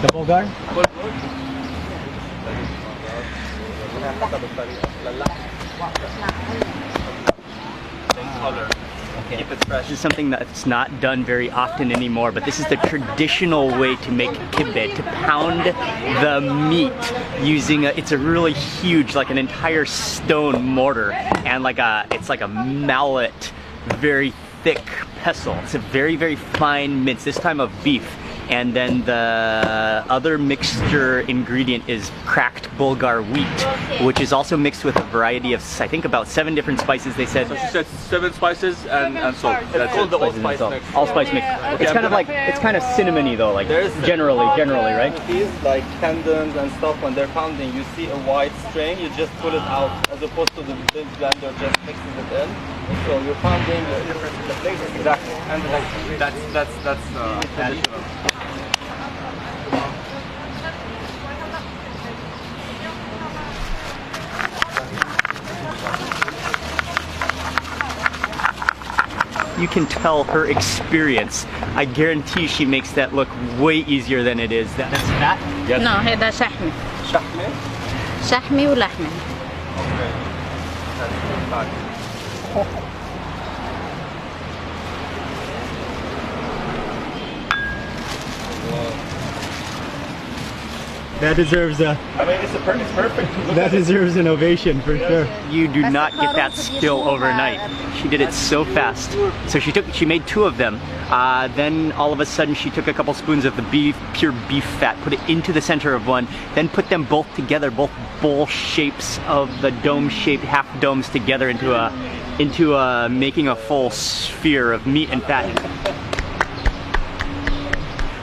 The Bulgar? Okay. Keep it fresh. This is something that's not done very often anymore, but this is the traditional way to make kibbeh, to pound the meat using it's a really huge, like an entire stone mortar, and it's like a mallet, very thick pestle. It's a very, very fine mince, this time of beef. And then the other mixture ingredient is cracked Bulgar wheat, which is also mixed with a variety of, I think, about 7 different spices. They said. So she said 7 spices and salt. That's called the allspice mix. Allspice mix. Okay, it's kind of like, it's kind of cinnamony though, like generally, right? These like tendons and stuff, when they're pounding, you see a white string, you just pull it out, as opposed to the big blender just mixes it in. So you're pounding the difference in the flavors. Exactly. And that's traditional. You can tell her experience. I guarantee she makes that look way easier than it is. That's fat? Yes. No, هذا شحمي. شحمي? شحمي ولحمي. Okay. That's That deserves a. I mean, it's perfect. That deserves an ovation for sure. You do not get that still overnight. She did it so fast. So she made 2 of them. Then all of a sudden she took a couple spoons of the pure beef fat, put it into the center of one, then put them both together, both bowl shapes of the dome-shaped half domes together into making a full sphere of meat and fat.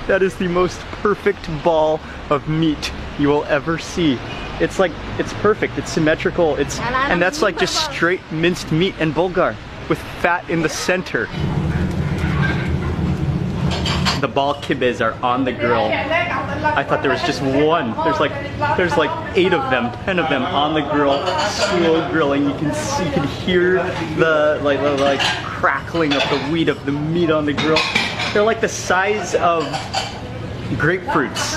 That is the most perfect ball of meat you will ever see. It's like, it's perfect, it's symmetrical, and that's like just straight minced meat and Bulgar with fat in the center. The ball kibbehs are on the grill. I thought there was just one. There's like 8 of them, 10 of them on the grill, slow grilling. You can hear the like crackling of the wheat of the meat on the grill. They're like the size of grapefruits.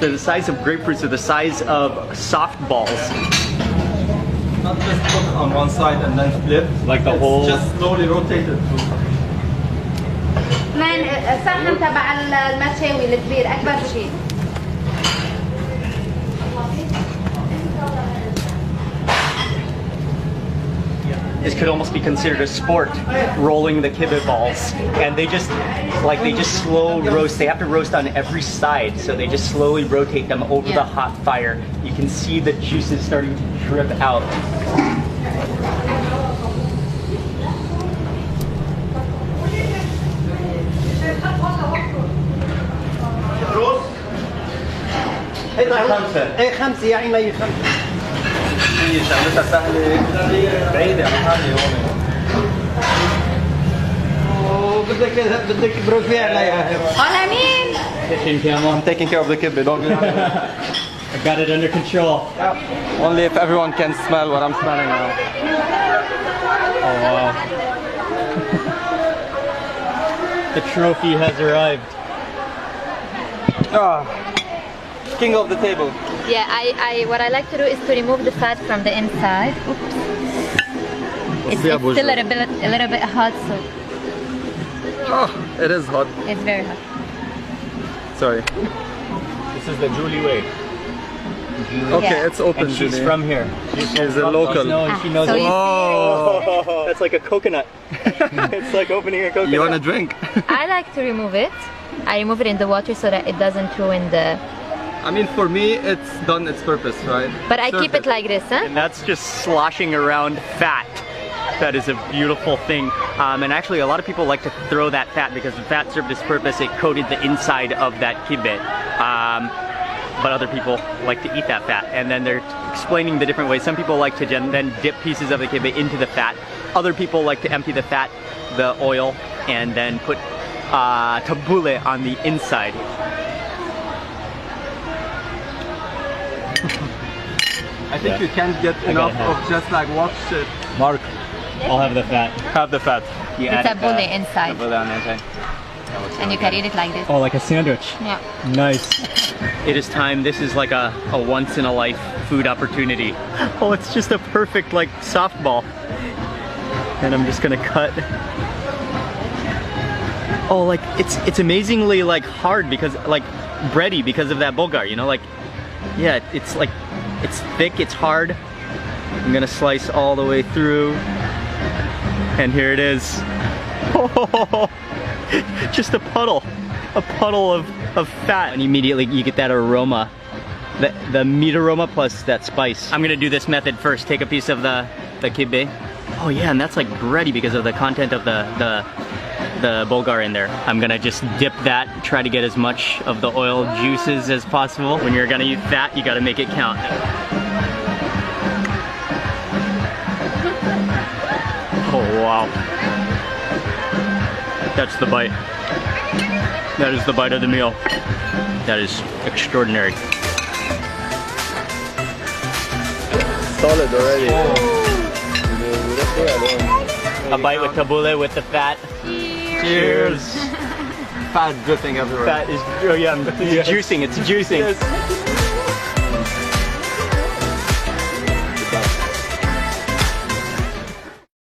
They're the size of grapefruits. They're the size of softballs. not just put on one side and then flip. Like the whole. Just slowly rotate it. كمان الصحن تبع المشاوي الكبير أكبر شيء. This could almost be considered a sport, rolling the kibbeh balls, and they just slow roast. They have to roast on every side, so they just slowly rotate them over the hot fire. You can see the juices starting to drip out. خمسة يا عيني خمسة. شغلتها سهلة بعيدة عن حالي هون. بدك بروفي عليها. على مين؟ I'm taking care of the kibbeh, don't you? I got it under control. Only if everyone can smell what I'm smelling now. Oh wow. The trophy has arrived. King of the table. Yeah, what I like to do is to remove the fat from the inside. Oops. It's still a little bit hot, so. Oh, it is hot. It's very hot. Sorry. This is the Julie way. Okay, Yeah. it's open. And she's Julie. from here. She's a local. And she knows So it. you Oh, That's like a coconut. It's like opening a coconut. you want a drink? I like to remove it. I remove it in the water so that it doesn't ruin the. I mean, for me, it's done its purpose, right? But I keep it like this, huh? And that's just sloshing around fat. That is a beautiful thing. And actually a lot of people like to throw that fat because the fat served its purpose. It coated the inside of that kibbeh. But other people like to eat that fat. And then they're explaining the different ways. Some people like to then dip pieces of the kibbeh into the fat. Other people like to empty the fat, the oil, and then put tabbouleh on the inside. I think you can't get enough of just like watch it. Mark, I'll have the fat. Have the fat. You The add tabbouleh inside. Tabbouleh on the inside. And you can eat it like this. Oh, like a sandwich. Yeah. Nice. It is time. This is like a once in a life food opportunity. Oh, it's just a perfect like softball. And I'm just gonna cut. Oh, like it's amazingly like hard because like bready because of that bulgur, you know, like yeah, it's like it's thick, it's hard. I'm gonna slice all the way through. And here it is. Oh, just a puddle of fat. And immediately you get that aroma, the meat aroma plus that spice. I'm gonna do this method first. Take a piece of the kibbeh. Oh yeah, and that's like bready because of the content of the bulgur in there. I'm gonna just dip that, try to get as much of the oil juices as possible. When you're gonna use fat, you gotta make it count. Oh wow. That's the bite. That is the bite of the meal. That is extraordinary. Solid already. A bite with tabbouleh with the fat. Cheers. Fat dripping everywhere. Fat is, oh yeah, it's juicing, it's juicing.